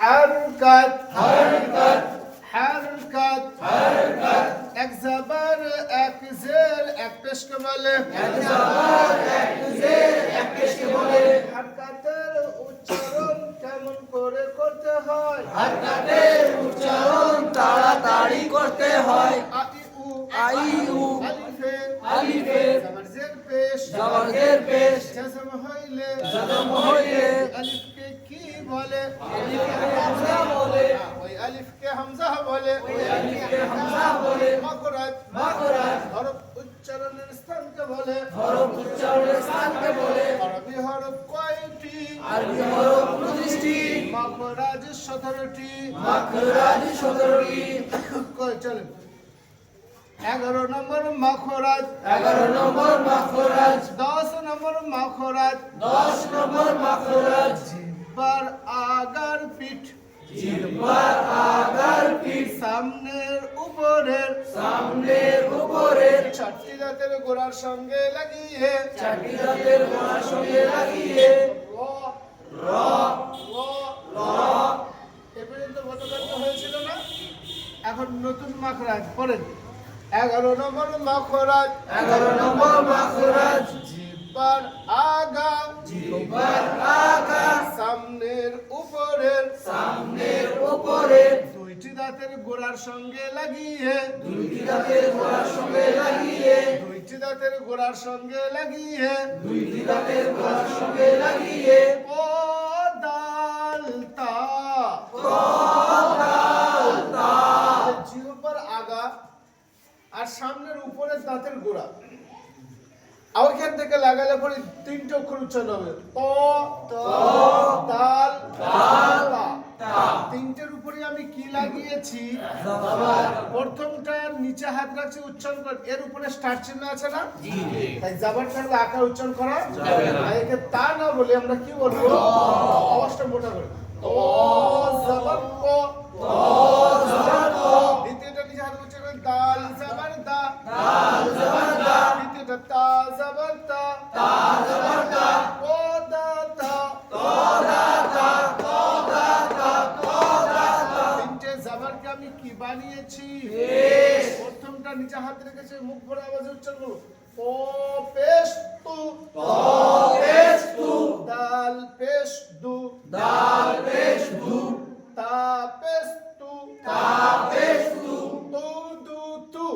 हरकत हरकत हरकत हरकत एक जबर एक जेर एक पेश के बोले एक जबर एक जेर एक पेश के बोले हरकतेर उच्चारण কেমন করে করতে হয় हरकतेर उच्चारण তাড়াতাড়ি করতে হয় আ ই উ আই উ আলিফে আলিফে জবর জের পেশ জবর জের পেশ জজম হইলে জজম হইলে আলিফকে কি বলে আলিফকে হামজা বলে ওই আলিফকে হামজা বলে ওই আলিফকে হামজা বলে মাখরাজ মাখরাজ হরফ উচ্চারণের স্থানকে বলে হরফ উচ্চারণের স্থানকে বলে আরবি হরফ কয়টি আরবি হরফ 29টি মাখরাজ 17টি মাখরাজ 17টি কই চলেন 11 নম্বর মাখরাজ 11 নম্বর মাখরাজ 10 নম্বর মাখরাজ 10 নম্বর মাখরাজ জিহ্বার আগার পিঠ জিহ্বার আগার পিঠ সামনের উপরের চারটি দাঁতের গোড়ার সঙ্গে লাগিয়ে চারটি দাঁতের গোড়ার সঙ্গে লাগিয়ে র র র এ পর্যন্ত গতকাল তো হয়েছিল না এখন নতুন মাখরাজ পড়েন 11 নম্বর মাখরাজ 11 নম্বর মাখরাজ জিহ্বার আগা জিহ্বার আগা সামনের উপরের দুইটি দাঁতের গোড়ার সঙ্গে লাগিয়ে দুইটি দাঁতের গোড়ার সঙ্গে লাগিয়ে দুইটি দাঁতের গোড়ার সঙ্গে লাগিয়ে দুইটি দাঁতের গোড়ার সঙ্গে লাগিয়ে ও দাল তা জিহ্বার আগা আর সামনের উপরের দাঁতের গোড়া ওইখান থেকে লাগালে পরে তিনটে অক্ষর উচ্চারণ হবে ত দাল তা তিনটের উপরে আমি কি লাগিয়েছি প্রথমটার নিচে হাত রাখছি উচ্চারণ কর এর উপরে স্টার চিহ্ন আছে না তাই জাবার থাকলে আকার উচ্চারণ করা যাবে না একে তা না বলে আমরা কি বলবো আওয়াজটা মোটা করে ও জাবার ক দ্বিতীয়টা নিচে হাত উচ্চারণ দাল জাবার দা দ্বিতীয়টা তা জাবার তা ও দা তা তিনটে জাবারকে আমি কি বানিয়েছি প্রথমটা নিচে হাত রেখেছে মুখ ভরে আওয়াজে উচ্চারণ করো ও পেশ তু দাল পেশ দু তা পেশ তু তু দু তু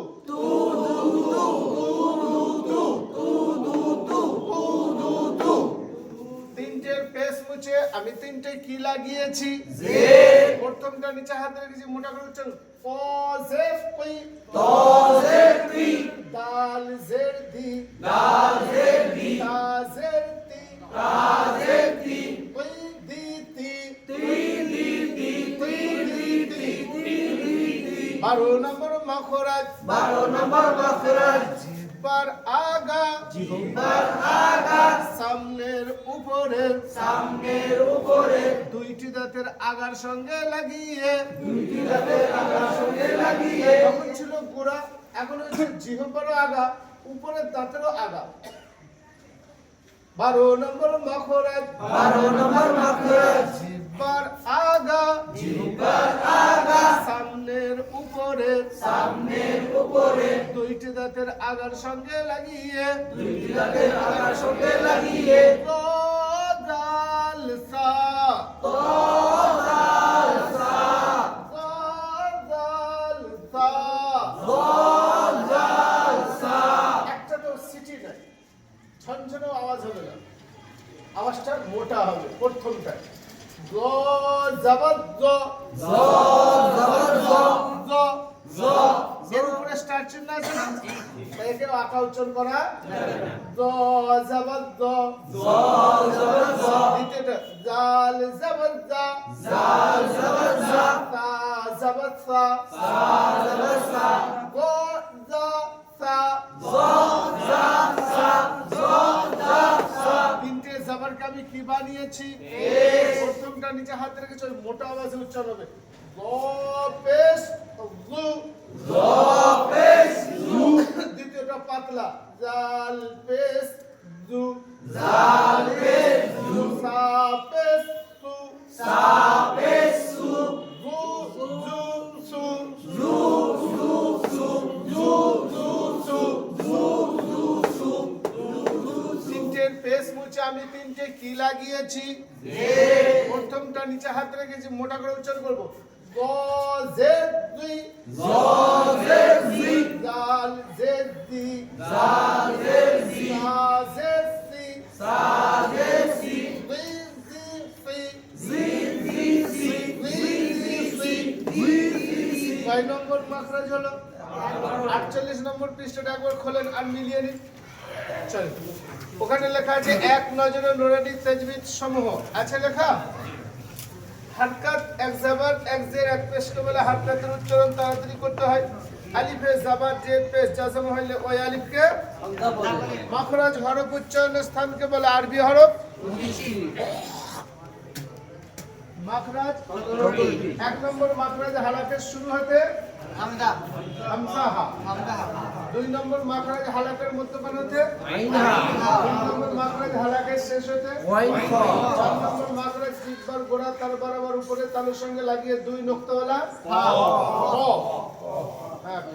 তিনটের পেশ মুছে আমি তিনটে কি লাগিয়েছি প্রথমটা নিচে হাত রেখেছি মোটা করে উচ্চারণ ক জের পি দাল জের দি তা জের তি পি দি তি 12 নম্বর মাখরাজ 12 নম্বর মাখরাজ জিহ্বার আগা সামনের উপরে দুইটি দাঁতের আগার সঙ্গে লাগিয়ে তখন ছিল গোড়া এখন হচ্ছে জিহ্বারও আগা উপরের দাঁতেরও আগা 12 নম্বর মাখরাজ জিহ্বার আগা সামনের উপরে দুইটি দাঁতের আগার সঙ্গে লাগিয়ে র দাল সা র দাল সা একটা তো সিটি নাই ঝনঝনে আওয়াজ হবে না আওয়াজটা মোটা হবে প্রথমটা গ জাবাত গ এর উপরে স্টার চিহ্ন আছে না একে আঁকা উচ্চারণ করা গ জাবাত গ দ্বিতীয়টা জাল জাবাত জা তা জাবাত সা গ জা সা তিনটে জাবারকে আমি কি বানিয়েছি প্রথমটা নিচে হাত রেখেছি ওই মোটা আওয়াজে উচ্চারণ হবে গ পেশ গু দ্বিতীয়টা পাতলা জাল পেশ জু সা পেশ সু কি লাগিয়েছি প্রথমটা নিচে হাত রেখেছি মোটা করে উচ্চারণ করবো গ জেদ দুই জাল জেদ দি সা জেদ সি কয় নম্বর মাখরাজ হলো 48 নম্বর পৃষ্ঠাটা একবার খোলেন আর মিলিয়ে নিন চল ওখানে লেখা আছে এক নজরে নুরানি তাজবিদ সমূহ আছে লেখা হারকাত এক জাবার এক জের এক পেশকে বলে হারকাতের উচ্চারণ তাড়াতাড়ি করতে হয় আলিফে জাবার জের পেশ জাজম হইলে ওই আলিফকে মাখরাজ হরফ উচ্চারণের স্থানকে বলে আরবি হরফ মাখরাজ এক নম্বর মাখরাজ হালাকের শুরু হতে হামজা দুই নম্বর মাখরাজ হালাকের মধ্যখান হতে তিন নম্বর মাখরাজ হালাকের শেষ হতে চার নম্বর মাখরাজ জিহ্বার গোড়া তার বরাবর উপরে তালুর সঙ্গে লাগিয়ে দুই নোক্তাওয়ালা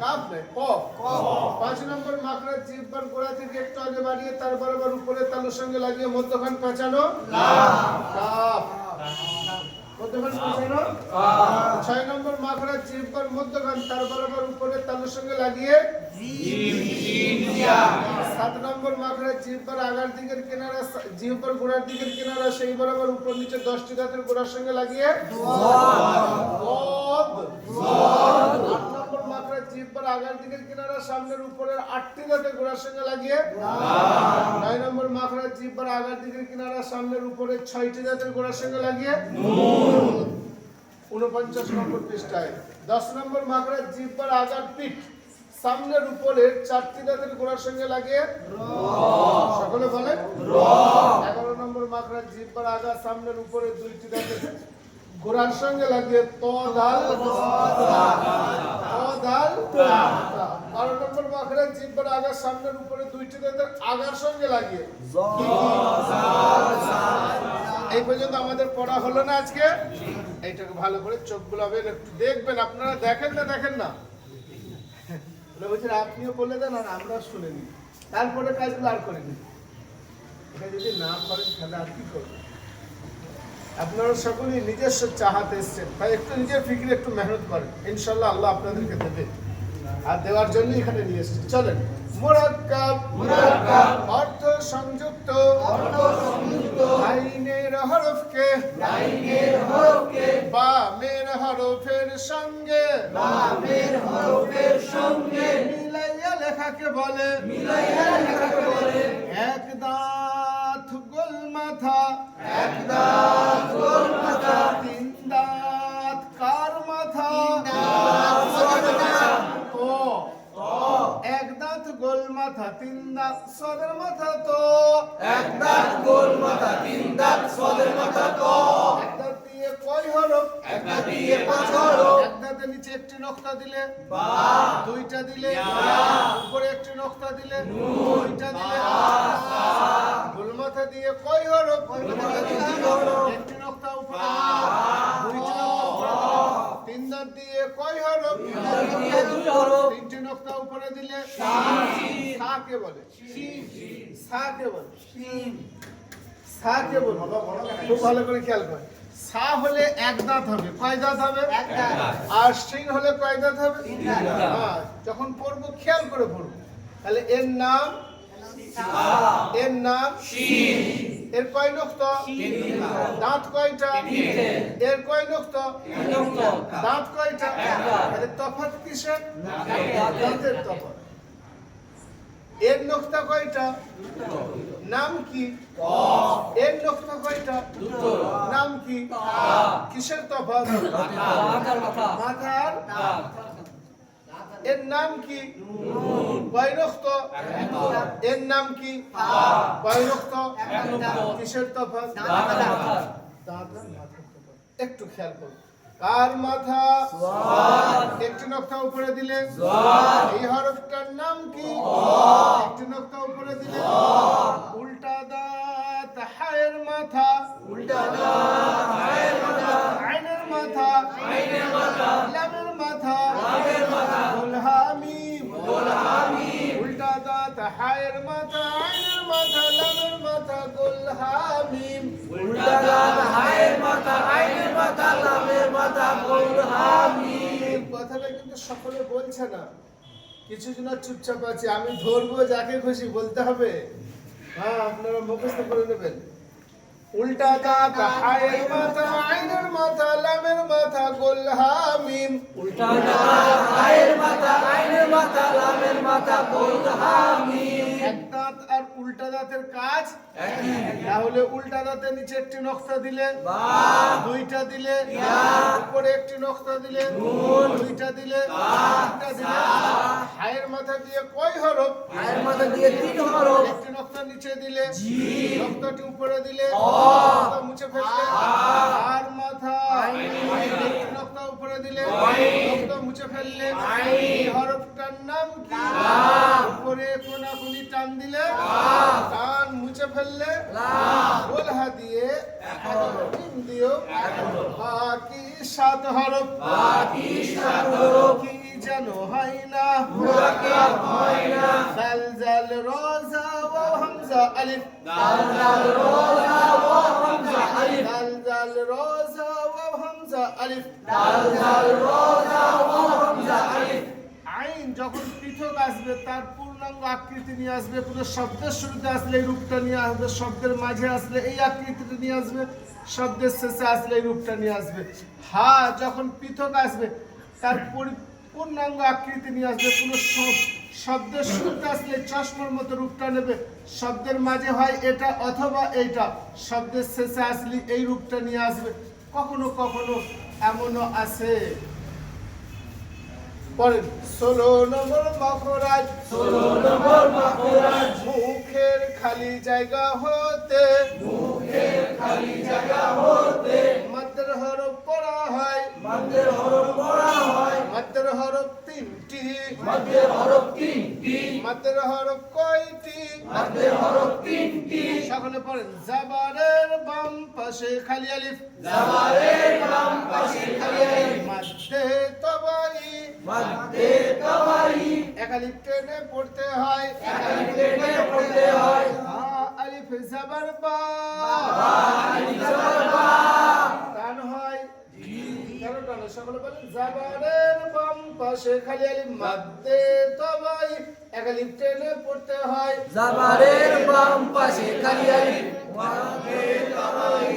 কাফ নয় পাঁচ নম্বর মাখরাজ জিহ্বার গোড়া থেকে একটু আগে বাড়িয়ে তার বরাবর উপরে তালুর সঙ্গে লাগিয়ে মধ্যখান পেঁচানো কাফ মধ্যখান পেঁচানো ছয় নম্বর মাখরাজ জিহ্বার মধ্যখান তার বরাবর উপরে তালুর সঙ্গে লাগিয়ে সাত নম্বর মাখরাজ জিহ্বার আগার দিকের কিনারা জিহ্বার গোড়ার দিকের কিনারা সেই বরাবর উপর নিচে 10টি দাঁতের গোড়ার সঙ্গে লাগিয়ে আট নম্বর মাখরাজ জিহ্বার আগার দিকের কিনারা সামনের উপরের 8টি দাঁতের গোড়ার সঙ্গে লাগিয়ে নয় নম্বর মাখরাজ জিহ্বার আগার দিকের কিনারা সামনের উপরের 6টি দাঁতের গোড়ার সঙ্গে লাগিয়ে 49 নম্বর পৃষ্ঠায় 10 নম্বর মাখরাজ জিহ্বার আগার পিঠ সামনের উপরের 4টি দাঁতের গোড়ার সঙ্গে লাগিয়ে সকলে বলেন 11 নম্বর মাখরাজ জিহ্বার আগা সামনের উপরের 2টি দাঁতের গোড়ার সঙ্গে লাগিয়ে ত দাল 12 নম্বর মাখরাজ জিহ্বার আগা সামনের উপরে 2টি দাঁতের আগার সঙ্গে লাগিয়ে এই পর্যন্ত আমাদের পড়া হলো না আজকে এইটাকে ভালো করে চোখ বুলাবেন একটু দেখবেন আপনারা দেখেন না আপনিও বলে দেন আর আমরা শুনে নিই তারপরে কাজগুলো আর করে নিই এটা যদি না করেন তাহলে আর কি করবেন আপনারা সকলেই নিজস্ব চাহাতে এসছেন তাই একটু নিজের ফিকিরে একটু মেহনত করেন ইনশাল্লাহ আল্লাহ আপনাদেরকে দেবে আর দেওয়ার জন্য এখানে নিয়ে এসেছি চলেন মুরাক্কাব অর্থ সংযুক্ত আইনের হরফকে বামের হরফের সঙ্গে মিলাইয়া লেখাকে বলে এক দাঁত গোল মাথা তিন দাঁত কার মাথা এক দাঁত গোল মাথা তিন দাঁত সদের মাথা তো এক দাঁত গোল মাথা তিন দাঁত সদের মাথা তো এক দাঁত দিয়ে কয় হরফ এক দাঁত দিয়ে 5 হরফ এক দাঁতের নিচে একটি নকতা দিলে বা দুইটা দিলে উপরে একটি নকতা দিলে দুইটা দিলে গোল মাথা দিয়ে কয় হরফ গোল মাথা দিয়ে 3 হরফ একটি নকতা উপরে দুইটা নকতা উপরে তিন দাঁত দিয়ে কয় হরফ দুই হরফ তিনটি নকতা উপরে দিলে সাকে বলে সাকে বলে খুব ভালো করে খেয়াল করে সা হলে এক দাঁত হবে কয় দাঁত হবে এক দাঁত আর শিন হলে কয় দাঁত হবে তিন দাঁত হ্যাঁ যখন পড়বো খেয়াল করে পড়বো তাহলে এর নাম শিন এর কয় নক্তা দাঁত কয়টা এর কয় নক্তা দাঁত কয়টা তাহলে তফাৎ কিসের দাঁতের তফাৎ এর নক্তা কয়টা নাম কি এর নক্তা কয়টা নাম কি কিসের তফাৎ মাথার এর নাম কি কয় নক্তা এর নাম কি কয় নক্তা কিসের তফাৎ একটু খেয়াল করুন কার মাথা একটি নকতা উপরে দিলে এই হরফটার নাম কি একটি নকতা উপরে দিলে উল্টা দাঁত হায়ের মাথা উল্টা দাঁত হায়ের মাথা আইনের মাথা লামের মাথা গোল হামিম উল্টা দাঁত হায়ের মাথা আইনের মাথা লামের মাথা গোল হামিম উল্টা দাঁত হায়ের মাথা আইনের মাথা লামের মাথা বল হামিম। এই কথাটা কিন্তু সকলে বলছে না, কিছু জন চুপচাপ আছে। আমি ধরবো, যাকে খুশি বলতে হবে। হ্যাঁ, আপনারা মুখস্থ করে নেবেন। উল্টা দাঁত হায়ের মাথা আইনের মাথা লামের মাথা গোল হামিম। উল্টা দাঁত হায়ের মাথা আইনের মাথা লামের মাথা বল হামিম। এক দাঁত আর উল্টা দাঁতের কাজ একই। তাহলে উল্টা দাঁতের নিচে একটি নকশা দিলে বা, দুইটা দিলে উপরে একটি নকশা দিলে দুইটা দিলে তিনটা দিলে হায়ের মাথা দিয়ে কয় হরফ? হায়ের মাথা দিয়ে 3 হরফ। একটি নকশা নিচে দিলে জি। নকশাটি উপরে দিলে অ। নকশা মুছে ফেললে আর মাথা একটি নকশা উপরে দিলে নকশা মুছে ফেললে এই হরফটার নাম কি? উপরে কোনাকুনি টান দিলে টান মুছে ফেললে গোলহা দিয়ে তিন দিও বাকি 7 হরফ। বাকি 7 হরফ। কি যেন হয় না মুরাক্কাব হয় না। জাল জাল রোজা ওয়া হামজা আলিফ দাল দাল রোজা ওয়া হামজা আলিফ। জাল জাল রোজা ওয়া হামজা আলিফ। দাল দাল রোজা ওয়া হামজা আলিফ। আইন যখন পৃথক আসবে তার পূর্ণাঙ্গ আকৃতি নিয়ে আসবে। কোনো শব্দের শুরুতে আসলে এই রূপটা নিয়ে আসবে, শব্দের মাঝে আসলে এই আকৃতিটা নিয়ে আসবে, শব্দের শেষে আসলে এই রূপটা নিয়ে আসবে। হা যখন পৃথক আসবে তার পূর্ণাঙ্গ আকৃতি নিয়ে আসবে। কোনো শব্দের শুরুতে আসলে চশমার মতো রূপটা নেবে, শব্দের মাঝে হয় এটা অথবা এইটা, শব্দের শেষে আসলে এই রূপটা নিয়ে আসবে। কখনো কখনো এমনও আছে। পরের 16 নম্বর মখরাজ। 16 নম্বর মাখরাজ। মুখের খালি জায়গা হতে মুখের খালি জায়গা হতে মাত্র হরফ পড়া হয়। মধ্যের হরফ পড়া হয়। মাত্র হরফ 3টি। মধ্যের হরফ 3টি। মাত্র হরফ কয়টি? মধ্যের হরফ 3টি। সকলে পড়েন। জাবারের বাম পাশে খালি আলিফ। জাবারের বাম পাশে খালি আলিফ। মাঝে তবাই মধ্যে তাওয়াই। এক আলিফ টেনে পড়তে হয়। এক আলিফ টেনে পড়তে হয়। হা আলিফ জাবার বা আলিফ জাবার বা। টান হয়। কেন টান হয়? সকলে বলেন। জাবারের বাম পাশে খালি আলিফ মাঝে তবাই এক আলিফ টেনে পড়তে হয়। জাবারের বাম পাশে খালি আলিফ। মধ্যে তাওয়াই।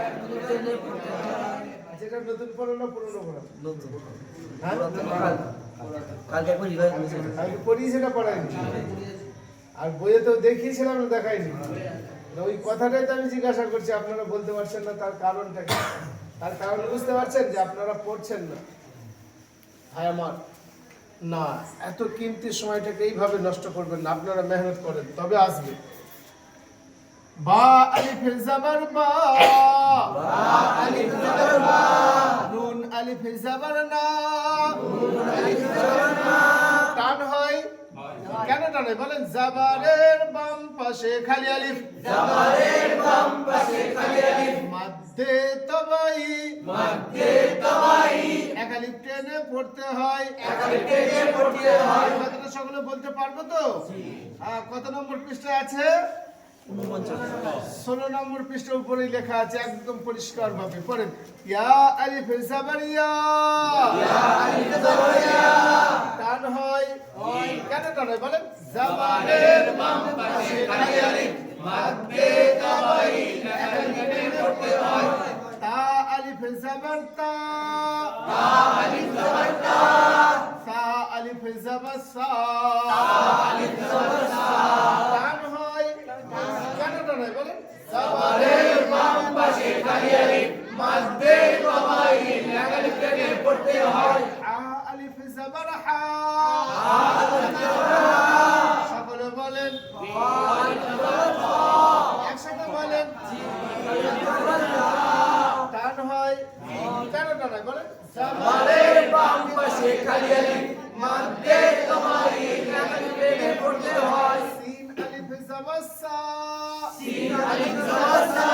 এক আলিফ টেনে পড়তে হয়। যেটা নতুন পড়ো না পুরনো পড়ো? হ্যাঁ? কালকে একবার রিভাইজ করেছি। আমি পড়ি সেটা পড়াইনি। আর বইয়ে তো দেখিয়েছিলাম না, দেখাইনি। ওই কথাটাই তো আমি জিজ্ঞাসা করছি, আপনারা বলতে পারছেন না তার কারণটা কি? তার কারণ বুঝতে পারছেন যে আপনারা পড়ছেন না। ভাই আমার, না, এত কিমতি সময়টাকে এইভাবে নষ্ট করবেন না। আপনারা মেহনত করেন তবে আসবে। বা আলিফ জাবার বা। বা আলিফ জাবার বা। নুন আলিফ জাবার না। নুন আলিফ জাবার না। টান হয়। কেন টান হয় বলেন? জাবারের বাম পাশে খালি আলিফ। জাবারের বাম পাশে খালি আলিফ। মাঝে তবাই মধ্যে তাওয়াই। এক আলিফ টেনে পড়তে হয়। এক আলিফ টেনে পড়তে হয়। এই কথাটা সকলে বলতে পারবো তো? হ্যাঁ, কত নম্বর পৃষ্ঠায় আছে? 16 নম্বর পৃষ্ঠার উপরেই লেখা আছে একদম পরিষ্কার ভাবে। পড়েন। ইয়া আলিফ জাবার ইয়া। ইয়া আলিফ জাবার ইয়া। টান হয়। কেন টান হয় বলেন? জাবারের বাম পাশে খালি আলিফ। মধ্যে তাওয়াই। এক আলিফ টেনে পড়তে হয়। তা আলিফ জাবার তা। তা আলিফ জাবার তা। সা আলিফ জাবার সা। তা আলিফ জাবার সা। টান হয়। কেন টান হয় বলেন? জাবারের বাম পাশে খালি আলিফ। মধ্যে তাওয়াই। এক আলিফ টেনে পড়তে হয়। হা আলিফ জাবার হা। সকলে বলেন। একসাথে বলেন। টান হয়। কেন টান হয় বলেন? জাবারের বাম পাশে খালি আলিফ। মধ্যে তাওয়াই। এক আলিফ টেনে পড়তে হয়। সিন আলিফ জাবার সা। সিন আলিফ জাবার সা।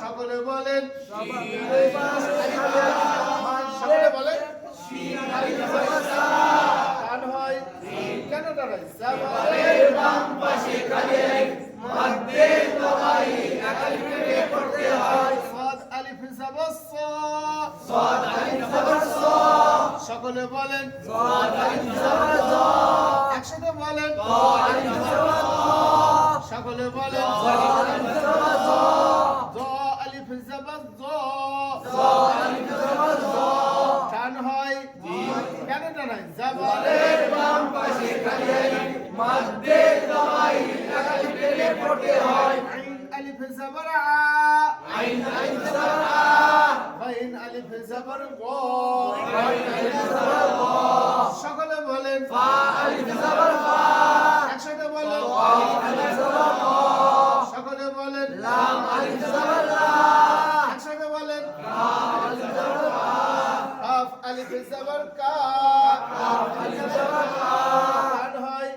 সকলে বলেন। জাবারের পাশে খালি আলিফ। সকলে বলেন। সিন আলিফ জাবার সা। টান হয়। কেন টান হয়? জাবারের বাম পাশে খালি আলিফ। মধ্যে তাওয়াই। এক আলিফ টেনে পড়তে হয়। সকলে বলেন জ আলিফ জবর জ একসাথে বলেন জ আলিফ জবর জ সকলে বলেন জ আলিফ জবর জ জ আলিফ জবর জ জ আলিফ জবর জ টান হয় কেন টান হয় জবরে জবরের বাম পাশে খালি আলিফ মধ্যে দমাই এক আলিফ টেনে পড়তে হয় আইন আলিফ জবর আ আইন আলিফ জবর আ বাইন আলিফ জবর গ আইন আলিফ জবর গ সকলে বলেন ফা আলিফ জবর ফা একসাথে বলেন আলিফ জবর ক সকলে বলেন লাম আলিফ জবর লা একসাথে বলেন আলিফ জবর কা কাফ আলিফ জবর কা আলিফ জবর কা টান হয়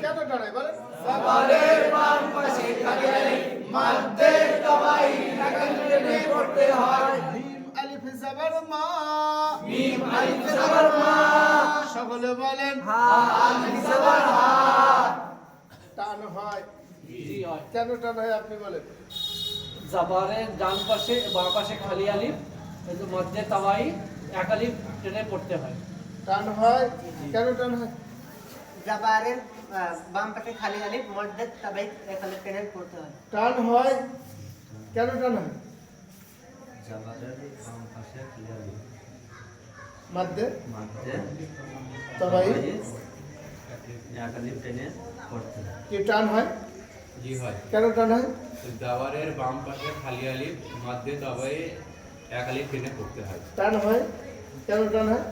কেন টান হয় বলেন জবরের বাম পাশে খালি আলিফ মধ্যে দমাই এক আলিফ টেনে পড়তে হয় মিম আলিফ জবর মা মিম আলিফ জবর মা সকলে বলেন হা আলিফ জবর হা টান হয় জি হয়। কেন টান হয় আপনি বলেন জবরের ডান পাশে বাম পাশে খালি আলিফ কিন্তু মধ্যে তাওয়াই এক আলিফ টেনে পড়তে হয়। টান হয় কেন টান হয় জবারের বাম পাশে খালি আলিফ মধ্যে তাবাই এখানে টেনে পড়তে হয় টান হয় কেন টান হয় জবরের বাম পাশে ক্লিয়ারলি মধ্যে মধ্যে তবাই এক আলিফ টেনে পড়তে হয়। কি টান হয় জি হয়। কেন টান হয় দাওয়ারের বাম পাশে খালি আলিফ মধ্যে তবে এক আলিফ টেনে পড়তে হয়। টান হয় কেন টান হয়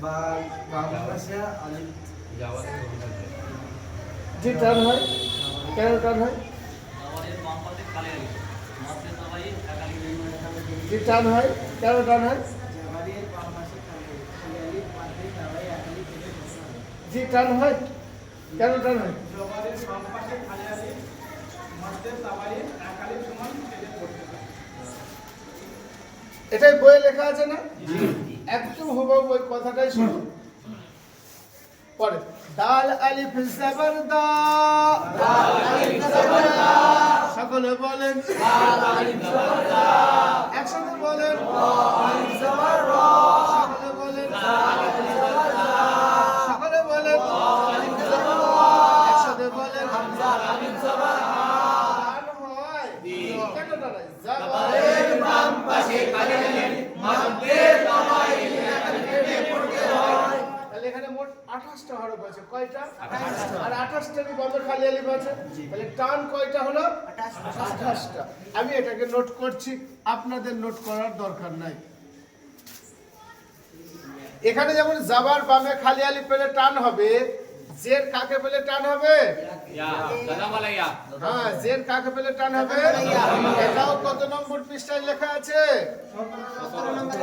দাওয়ারের বাম পাশে জি টান হয় কেন টান হয় জি টান হয় কেন টান হয় জি টান হয় কেন টান হয় এটাই বইয়ে লেখা আছে না একদম হুবহু ওই কথাটাই শুনুন পরে দাল আলিফ জবর দা দাল আলিফ জবর দা সকলে বলেন দাল আলিফ জবর দা একসাথে বলেন র আলিফ জবর র সকলে বলেন দাল আলিফ জবর দা সকলে বলেন র আলিফ জবর র একসাথে বলেন হামজা আলিফ জবর হা টান হয় কেন টান হয় জবরের বাম পাশে খালি আলিফ মধ্যে দমাই এক আলিফ টেনে পড়তে হয় তাহলে এখানে মোট 28টা হরফ আছে কয়টা 28টা আর 28টারই বন্ধ খালি আলিফ আছে তাহলে টান কয়টা হলো 28টা আমি এটাকে নোট করছি আপনাদের নোট করার দরকার নাই এখানে যেমন জাবার বামে খালি আলিফ পেলে টান হবে জের কাকে পেলে টান হবে ইয়া দাদা মালা ইয়া হ্যাঁ জের কাকে পেলে টান হবে এটাও কত নম্বর পৃষ্ঠায় লেখা আছে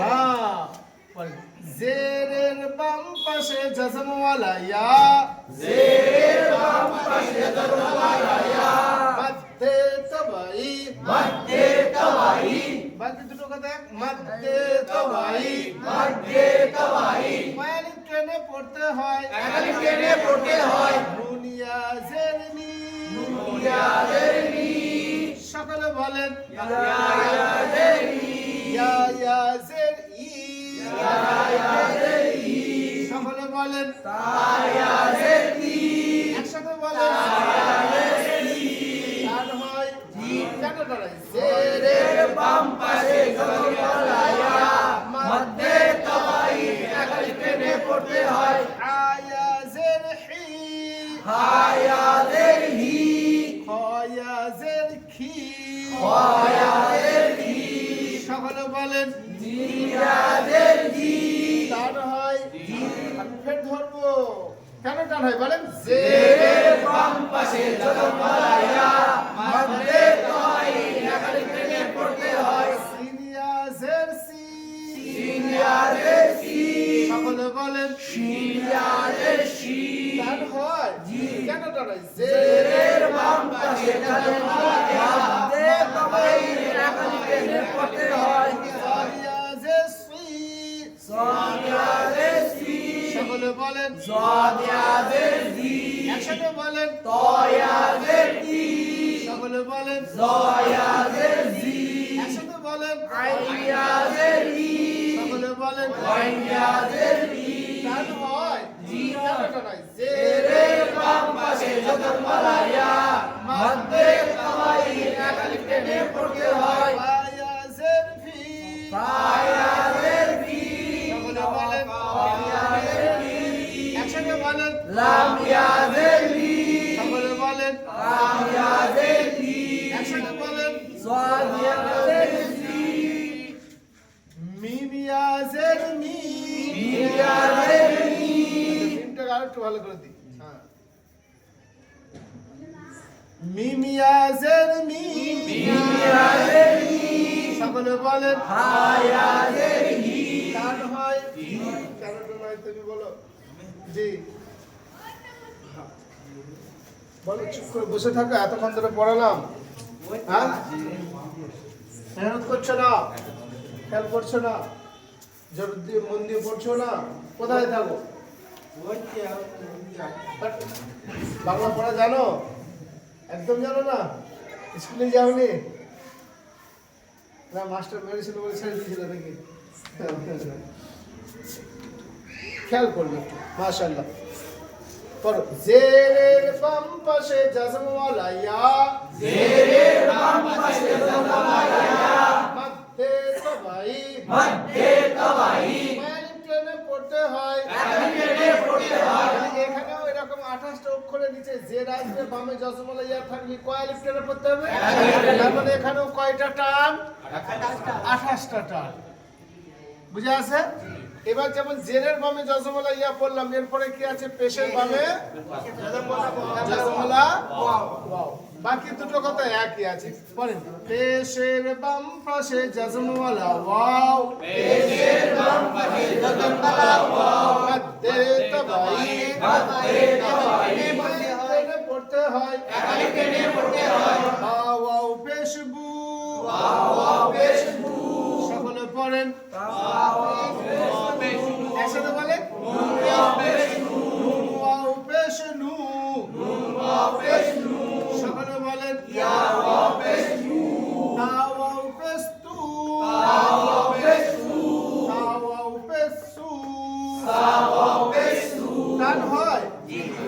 হ্যাঁ পরে, জেরের বাম পাশে জজমওয়ালা ইয়া জেরের বাম পাশে জজমওয়ালা ইয়া মধ্যে তবাই মধ্যে তবাই বাকি দুটো কথা এক মধ্যে তবাই মধ্যে তবাই কয়ালি ট্রেনে পড়তে হয় এক আলিফ টেনে পড়তে হয় দুনিয়া জেরনি ইয়া জেরনি সকলে বলেন ইয়া জেরনি ইয়া জের ই সকলে বলেন ইয়া জেরনি একসাথে বলেন টান হয় কেন টান হয় জেরের বাম পাশে জজমওয়ালা ইয়া মধ্যে তবাই এক আলিফ টেনে পড়তে হয় আয়া জের হি হায়া জেরহি খয়া জের খি হায়া জেরহি সকলে বলেন ইয়া জেরহি টান হয় আমি ফের ধরবো কেন টান হয় বলেন জেরের বাম পাশে জজমওয়ালা ইয়া মধ্যে তবাই এক আলিফ টেনে পড়তে হয় সিনিয়া জের সি ইয়া জেরসি সকলে বলেন ইয়া জেরসি টান হয় কেন টান হয় জেরের বাম পাশে জজমওয়ালা ইয়া মধ্যে তবাই এক আলিফ টেনে পড়তে হয় সারিয়া জের সি ইয়া জেরসি সকলে বলেন ইয়া জেরসি একসাথে বলেন ইয়া জেরসি সকলে বলেন ইয়া জেরসি একসাথে বলেন ইয়া জেরসি সকলে বলেন ওয়াইয়াদের রি টান হয় কেনটা নয় জেরের বাম পাশে জজমওয়ালা ইয়া মধ্যে তাওয়াই এক আলিফ টেনে পড়তে হয় ফায়াজের ফি ফায়াদের ফি সকলে বলেন ফায়াদের ফি একসাথে বলেন লাম ইয়াদের রি সকলে বলেন লাম ইয়াদের রি একসাথে বলেন সাদ ইয়াদের রি মিম ইয়াজের মি ইয়াদের রি মিমটা আরো একটু ভালো করে দিই হ্যাঁ মিম ইয়াজের মি ইয়াদের রি সকলে বলেন ফায়াদের রি টান হয় কেন নয় তুমি বলো জি বলো চুপ করে বসে থাকো এতক্ষণ ধরে পড়ালাম হ্যাঁ মেহনত করছো না খেয়াল করছো না জোর দিয়ে মন দিয়ে পড়ছো না কোথায় থাকো বাংলা পড়া জানো একদম জানো না স্কুলে যাওনি না মাস্টার মেরেছিল বলে ছেড়ে দিয়েছিল নাকি খেয়াল করবে একটু মাশাআল্লাহ পড়ো জেরের বাম পাশে জাজমওয়ালা ইয়া জেরের বাম পাশে জজমওয়ালা ইয়া মধ্যে তবাই মধ্যে তাওয়াই মালিক টেনে পড়তে হয় এক আলিফ টেনে পড়তে হয় এখানেও এরকম 28টা অক্ষরের নিচে জের আসবে বামে জাজমওয়ালা ইয়া থাকলে কয় আলিফ টেনে পড়তে হবে তার মানে এখানেও কয়টা টান 28টা টান বুঝে আছে এবার যেমন জেরের বামে জাজমওয়ালা ইয়া পড়লাম এরপরে কি আছে পেশের বামে জাজমওয়ালা ওয়াও বাকি দুটো কথা একই আছে পড়েন পেশের বাম পাশে জাজমওয়ালা ওয়াও পেশের বাম পাশে জজমওয়ালা ওয়াও মধ্যে তবাই মধ্যে পড়তে হয় এক আলিফ টেনে পড়তে হয় ওয়াও পেশবু ওয়াও পেশবু সকলে পড়েন একসাথে বলেন ওয়াও পেশবু ওয়াও পেশনু ওয়াও পেশবু সকলে বলেন ইয়া ওয়াও পেশবু ওয়াও পেস্তু ওয়াও পেশবু ওয়াও পেসু ওয়াও পেশবু টান হয়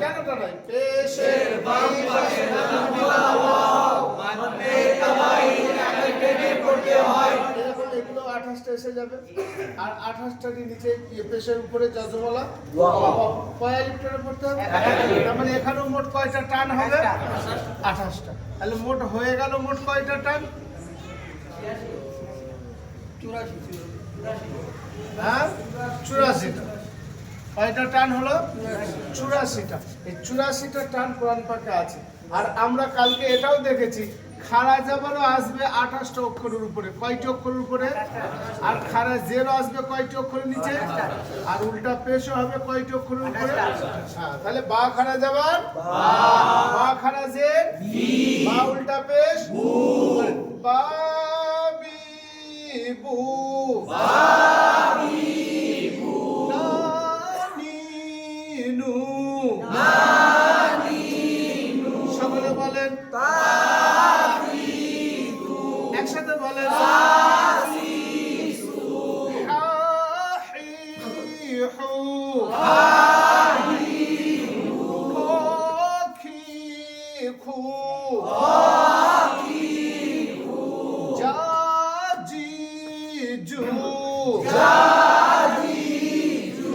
কেন টান হয় পেশের বাম পাশে জজমওয়ালা ওয়াও মধ্যে তাওয়াই এক আলিফ টেনে পড়তে হয় এরকম এগুলো 28টা এসে যাবে আর 28টার নিচে পেশের উপরে জাজমওয়ালা কয় আলিফ টেনে পড়তে হবে তার মানে এখানেও মোট কয়টা টান হবে 28টা তাহলে মোট হয়ে গেল মোট কয়টা টান হ্যাঁ 84টা কয়টা টান হলো 84টা এই 84টা টান কোরআন পাকে আছে আর আমরা কালকে এটাও দেখেছি খাড়া জাবারও আসবে 28টা অক্ষরের উপরে কয়টি অক্ষরের উপরে আর খাড়া জেরও আসবে কয়টি অক্ষরের নিচে আর উল্টা পেশও হবে কয়টি অক্ষরের উপরে হ্যাঁ তাহলে বা খাড়া জাবার বা খাড়া জের বা উল্টা পেশ বা বি বু সকলে বলেন একসাথে বলেন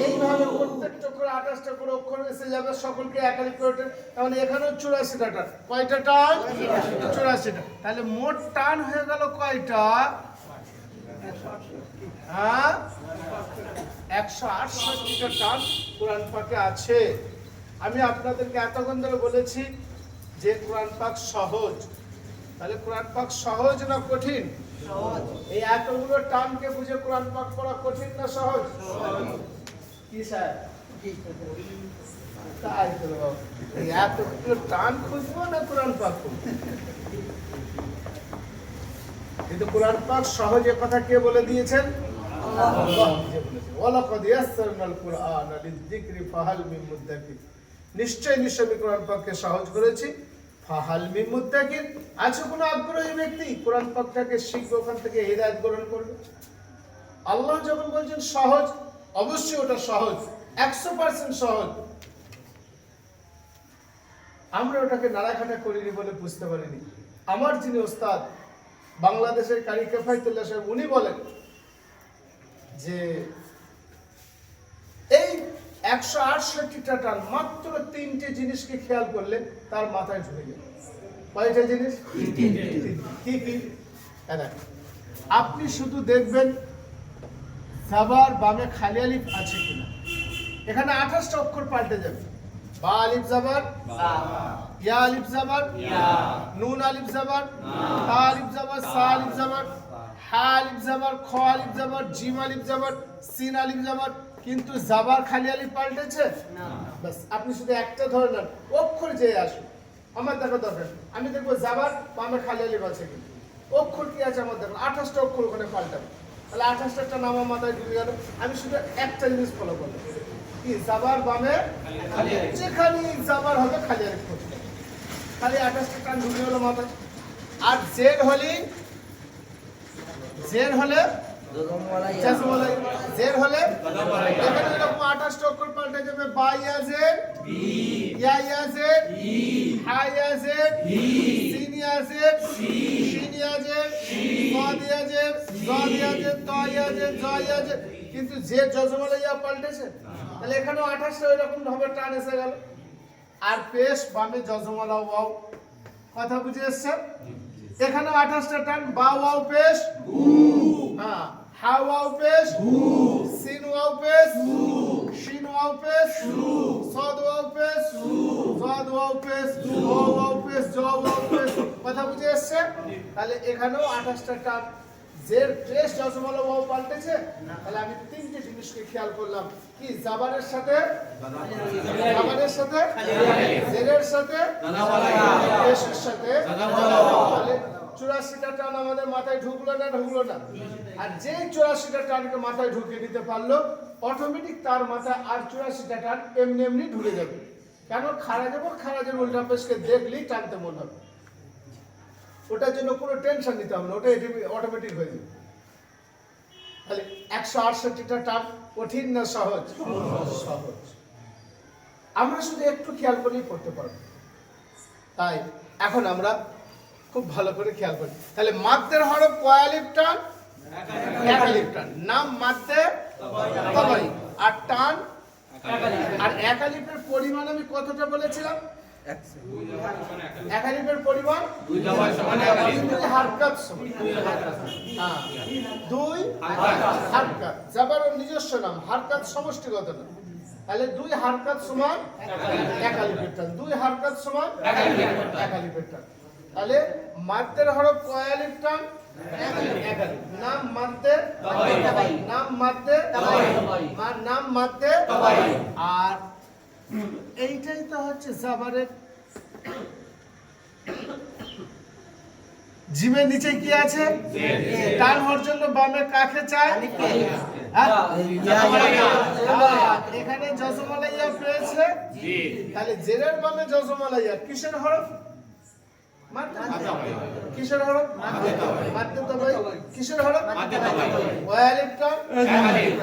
এইভাবে প্রত্যেকটা করে 28টা করে অক্ষর এসে যাবে সকলকে এক আলিফ করে তাহলে এখানেও 84টা টান কয়টা টান 84টা তাহলে মোট টান হয়ে গেল কয়টা হ্যাঁ 168টা টান কোরআন পাকে আছে আমি আপনাদেরকে এতক্ষণ ধরে বলেছি যে কোরআন পাক সহজ তাহলে কোরআন পাক সহজ না কঠিন এই এতগুলো টানকে বুঝে কোরআন পাক পড়া কঠিন না সহজ কি স্যার তাই তো বাবা। এই এতগুলো টান খুঁজবো না কোরআন পাক খুঁজবো কিন্তু কোরআন পাক সহজে কথা কে বলে দিয়েছেন আল্লাহ নিজে বলেছেন ওয়ালাকাদ ইয়াসসারনাল কুরআনা লিযিকরি ফাহাল মিন মুদ্দাকির নিশ্চয় আমি কোরআন পাককে সহজ করেছি ফাহাল মিন আল্লাহ যখন বলছেন সহজ, অবশ্যই ওটা সহজ, 100% সহজ। আমরা ওটাকে নাড়াঘাটা করিনি বলে বুঝতে পারিনি। আমার যিনি ওস্তাদ বাংলাদেশের কারি কেফায়েতুল্লাহ সাহেব, উনি বলেন যে এই 168টা টান মাত্র 3টে জিনিসকে খেয়াল করলে তার মাথায় ঢুকে যাবে। কয়টা জিনিস? কি কি? আপনি শুধু দেখবেন জাবার বামে খালি আলিফ আছে কিনা। এখানে 28টা অক্ষর পাল্টে যাবে। বা আলিফ জাবার, ইয়া আলিফ জাবার, নুন আলিফ জাবার, তা আলিফ জাবার, সা আলিফ জাবার, হা আলিফ জাবার, খ আলিফ জাবার, জিম আলিফ জাবার, সিন আলিফ জাবার। কিন্তু জাবার খালি আলিফ পাল্টেছে না। বাস আপনি শুধু একটা ধরে নেন, অক্ষর যে আসুন, আমার দেখা দরকার। আমি দেখবো জাবার বামে খালি আলিফ আছে কিন্তু অক্ষর কি আছে আমার দেখুন, 28টা অক্ষর ওখানে পাল্টাবো। তাহলে 28টা নাম আমার মাথায় ঢুকে গেল। আমি শুধু একটা জিনিস ফলো করলাম, কি জাবার বামে যেখানে জাবার হবে খালি আলিফ করতে, খালি 28টা টান ঢুকে গেল মাথায়। আর জের হলে জের হলে জের হলে এখানে এরকম 28টা অক্ষর পাল্টে যাবে। বা ইয়া জের, ইয়া ইয়া জের, হা ইয়া জের, সিন ইয়া জের, শিন ইয়া জের, সাদ ইয়া জের, জাদ ইয়া জের, তা ইয়া জের, জা ইয়া জের। কিন্তু জের যজমালা ইয়া পাল্টেছে, তাহলে এখানেও 28টা এরকম ভাবে টান এসে গেল। আর পেশ বামে যজমালা ওয়াও, কথা বুঝে এসছে? এখানেও 28টা টান, বা ওয়াও পেশ, হ্যাঁ, হা ওয়াও পেশ, সিন ওয়াও পেশ, শিন ওয়াও পেশ, সাদ ওয়াও পেশ, জাদ ওয়াও পেশ, ওয়া ওয়াও পেশ, জ ওয়াও পেশ। কথা বুঝে এসছে? তাহলে এখানেও 28টা টান। জের পেশ যজমালা ওয়াও পাল্টেছে, তাহলে আমি 3টে জিনিসকে খেয়াল করলাম, কি জাবারের সাথে, জাবারের সাথে, জেরের সাথে, পেশের সাথে। তাহলে 84টা টান আমাদের মাথায় ঢুকলো না, ঢুকলো না। আর যে 84টা টানকে মাথায় ঢুকিয়ে দিতে পারলো, অটোমেটিক তার মাথায় আর 84টা টান এমনি এমনি ঢুকে যাবে। কেন? খারাজের উল্টা পেশকে দেখলেই টানতে মনে হবে। ওটার জন্য কোনো টেনশন নিতে হবে না, ওটা অটোমেটিক হয়ে যাবে। তাহলে 168টা টান কঠিন না সহজ? সহজ। আমরা শুধু একটু খেয়াল করলেই পড়তে পারবো। তাই এখন আমরা খুব ভালো করে খেয়াল করি। তাহলে মাদ্দের হরফ কয় আলিফ টান? এক আলিফ টান। নাম মাদ্দে তাবাই, আর টান আর এক আলিফের পরিমাণ আমি কতটা বলেছিলাম? এক আলিফের পরিমাণ 2 হারকাত সমান। হ্যাঁ, 2 হারকাত। জাবারের নিজস্ব নাম, হারকাত সমষ্টিগত নাম। তাহলে 2 হারকাত সমান এক আলিফের টান, 2 হারকাত সমান এক আলিফের টান। তাহলে মাদ্দের হরফ কয় আলিফ টান? এক আলিফ। নাম মাদ্দে তাবাই, নাম মাদ্দে তাবাই, নাম মাদ্দে তাবাই। আর এইটাই তো হচ্ছে জাবারের। জিমের নিচে কি আছে? টান হওয়ার জন্য বামে কাকে চাই? এখানে যজমালা ইয়া পেয়েছে, তাহলে জেরের বামে যজমালা ইয়া কিসের হরফ? কিসের হরফ? মাদ্দে তাবাই। কিসের হরফ? ওয়া আলিফ টান এক আলিফ।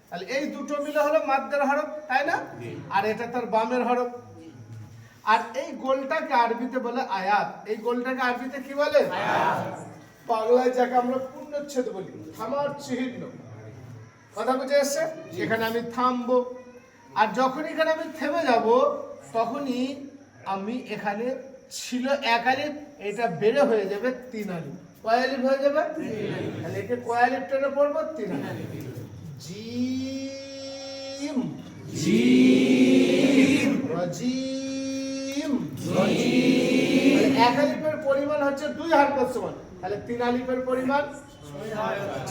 তাহলে এই দুটো মিলে হলো মাদ্দের হরফ, তাই না? আর এটা তার বামের হরফ। আর এই গোলটাকে আরবিতে বলে আয়াত। এই গোলটাকে আরবিতে কি বলে? আয়াত। বাংলায় যাকে আমরা পূর্ণচ্ছেদ বলি, থামার চিহ্ন। কথা বুঝে এসছে? এখানে আমি থামবো, আর যখন এখানে আমি থেমে যাব, তখনই আমি এখানে ছিল এক আলিফ, এটা বেড়ে হয়ে যাবে 3 আলিফ। কয় আলিফ হয়ে যাবে? তাহলে একে কয় আলিফ টেনে পড়বো? 3 আলিফ। জিম, জিম, রাজিম, রাজিম। এক আলিফের পরিমাণ হচ্ছে 2 হারকাত সমান, তাহলে 3 আলিফের পরিমাণ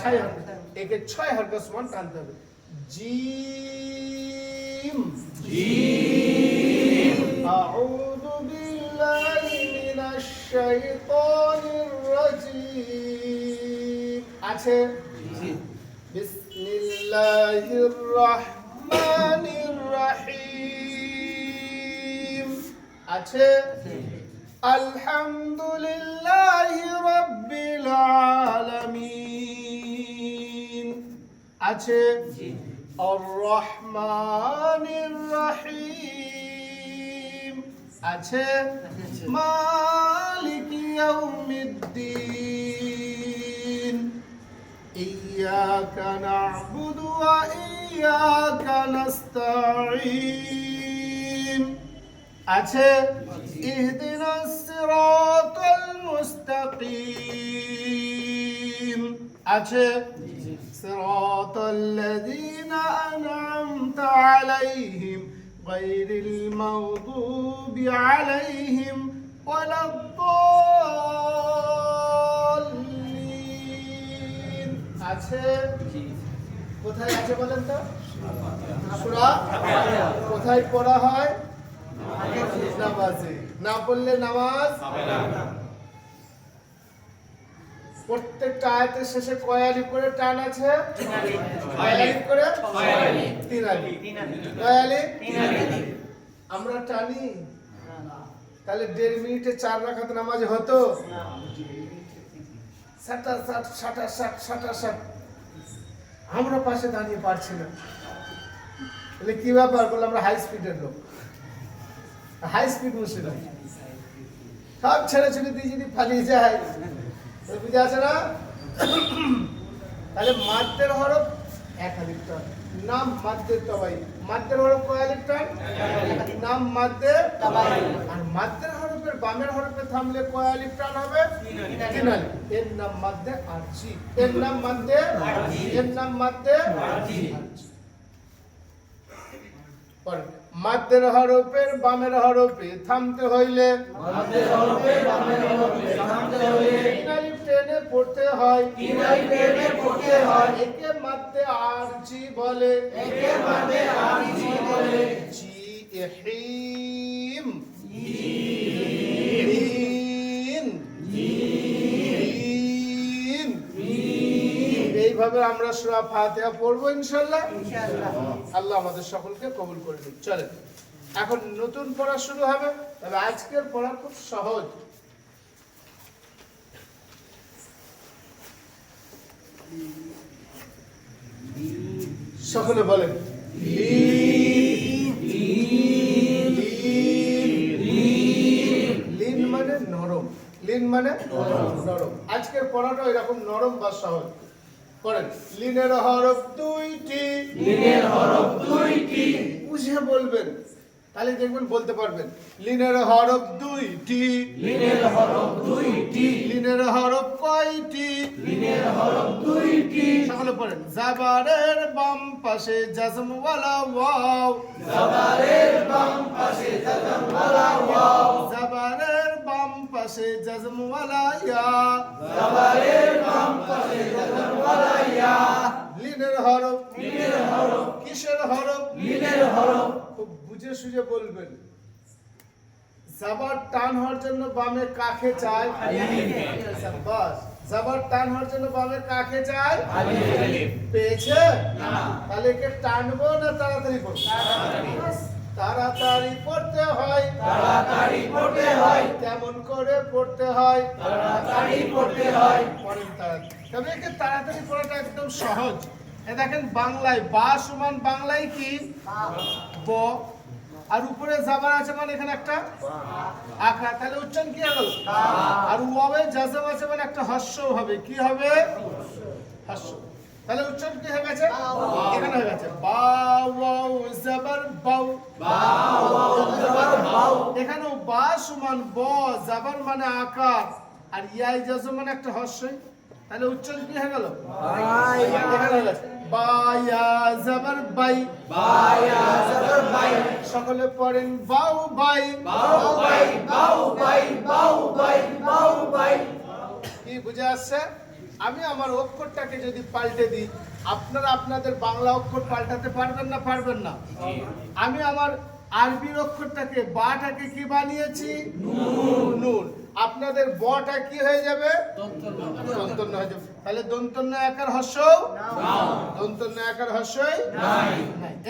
6 হারকাত। একে 6 হারকাত সমান টানতে হবে। Gym, gym. আউযু বিল্লাহি মিনাশ শাইতানির রাজিম। আছে? বিসমিল্লাহির রহমানির রহিম। আছে? আলহামদুলিল্লাহি রাব্বিল আলামিন। আছে আর রহমানির রহিম আছে মালিক ইয়াউমিদ্দিন ইয়াকা না'বুদু ওয়া ইয়াকা নাস্তাঈন আছে ইহদিনাস সিরাতাল মুস্তাকিম আছে সিরাতাল লাযীনা আন'আমতা আলাইহিম গায়রিল মাগদুবি আলাইহিম ওয়ালাদ-দাল্লিন আছে কোথায় আছে বলেন তো সূরা কোথায় পড়া হয় নামাজে না পড়লে নামাজ হবে না প্রত্যেকটা আয়াতের শেষে কয় আলিফ করে টান আছে কয় আলিফ করে তিন আলিফ কয় আলিফ আমরা টানি তাহলে 1.5 মিনিটে 4 রাকাত নামাজ হতো 60 আমরা পাশে দাঁড়িয়ে পারছি না তাহলে কি ব্যাপার বলে আমরা হাই স্পিডের লোক হাই স্পিড মুসলিম সব ছেড়ে ছেড়ে দিয়ে যদি পালিয়ে যায় বুঝে আছে না তাহলে মাদ্দের হরফ 1 আলিফ টান নাম মাদ্দের তাবাই মাদ্দের হরফ কয় আলিফ টান নাম মাদ্দের তাবাই আর মাদ্দের হরফের বামের হরফে থামলে কয় আলিফ টান হবে 3 আলিফ এর নাম মাদ্দে আরজি এর নাম মাদ্দে আরজি এর নাম মাদ্দে আরজি পড় মাদ্দের হরফের বামের হরফে থামতে হইলে মাদ্দের হরফে বামের হরফে থামতে হলে 3 আলিফ টেনে পড়তে হয় 3 আলিফ টেনে পড়তে হয় একে মাদ্দে আরজি বলে একে মাদ্দে আরজি বলে জি ইহিম এইভাবে আমরা সূরা ফাতিহা পড়বো ইনশাআল্লাহ আল্লাহ আমাদের সকলকে কবুল করে দিন চলেন এখন নতুন পড়া শুরু হবে তবে আজকের পড়া খুব সহজ সকলে বলেন লিন মানে নরম লিন মানে নরম আজকের পড়াটা এরকম নরম বা সহজ করেন লিনের হরফ 2টি লিনের হরফ 2টি বুঝে বলবেন তাহলে দেখবেন বলতে পারবেন লিনের হরফ 2টি লিনের হরফ 2টি লিনের হরফ কয়টি লিনের হরফ 2টি সকলে পড়েন জাবারের বাম পাশে জাজমওয়ালা ওয়াও জাবারের বাম পাশে জাজমওয়ালা ওয়াও জাবারের বাম পাশে জাজমওয়ালা ইয়া জাবারের বাম পাশে জাজমওয়ালা ইয়া লিনের হরফ কিসের হরফ লিনের হরফ খুব বুঝে সুঝে বলবেন জাবার টান হওয়ার জন্য বামে কাকে চায় বাস জাবার টান হওয়ার জন্য বামে কাকে চায় পেয়েছে তাহলে একে টানবো না তাড়াতাড়ি পড়বো তাড়াতাড়ি পড়তে হয় তাড়াতাড়ি পড়তে হয় কেমন করে পড়তে হয় তাড়াতাড়ি পড়তে হয় পড়েন তাড়াতাড়ি তবে একে তাড়াতাড়ি পড়াটা একদম সহজ এ দেখেন বাংলায় বা সমান বাংলায় কি ব আর উপরে জাবার আছে মানে এখানে একটা আখা তাহলে উচ্চারণ কি হলো আর ওয়াবে জাজম আছে মানে একটা হর্ষও হবে কি হবে হর্ষ তাহলে উচ্চারণ কি হয়ে গেছে এখানে হয়ে গেছে বা ওয়াও জাবার বাউ এখানেও বা সমান ব জাবার মানে আকার আর ইয়াই জাজম মানে একটা হর্ষই তাহলে উচ্চারণ কি হয়ে গেল এখানে হয়ে গেছে বায়া জাবার বাই বায়া জাবার বাই সকলে পড়েন বাউ বাই বাউ বাই বাউ বাই বাউ বাই বাউ বাই কি বুঝে আসছে আমি আমার অক্ষরটাকে যদি পাল্টে দিই আপনারা আপনাদের বাংলা অক্ষর পাল্টাতে পারবেন না পারবেন না আমি আমার আরবির অক্ষরটাকে বাটাকে কি বানিয়েছি নুন আপনাদের বটা কি হয়ে যাবে দন্তন্য হয়ে যাবে তাহলে দন্তন্য একার হর্ষ দন্তন্য একার হর্ষই নাই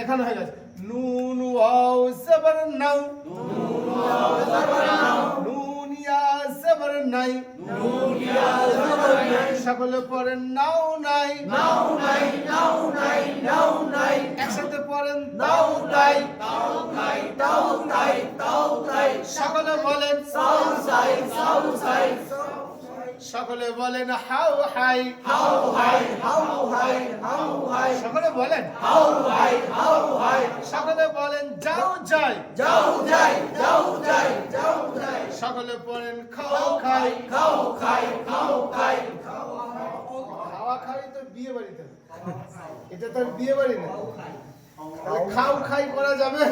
এখানে হয়ে গেছে নুন ওয়াও জাবার নাও নুন ইয়া জাবার নাই সকলে পড়েন নাও নাই নাও নাই নাও নাই সকলে বলেন সাউন্ড সাইন সাউন্ড সাইন সকলে বলেন হাউ হাই হাউ হাই হাউ হাই হাউ হাই সকলে বলেন হাউ হাই হাউ হাই সকলে বলেন যাও যাই যাও যাই যাও যাই যাও যাই সকলে বলেন খাও খাই খাও খাই খাও খাই খাওয়া খাই তো বিয়ে বাড়িতে এটা তো আর বিয়ে বাড়ি না তাহলে খাও খাই করা যাবে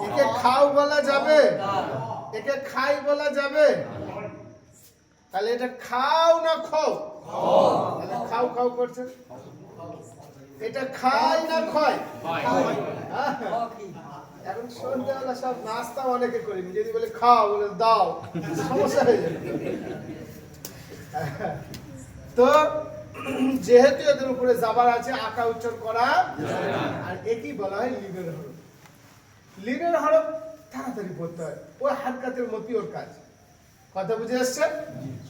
একে খাও বলা যাবে একে খাই বলা যাবে তাহলে এটা খাও না খাও তাহলে খাও খাও করছে এটা খাই না খায় হ্যাঁ। এখন সন্ধ্যাবেলা সব নাস্তা অনেকে করি যদি বলে খাও বলে দাও সমস্যা হয়ে যাবে তো যেহেতু এদের উপরে জাবার আছে আঁকা উচ্চারণ করা আর একই বলা হয় লিনের হরফ লিনের হরফ তাড়াতাড়ি পড়তে হয় ওই হারকাতের মতই ওর কাজ কথা বুঝে আসছে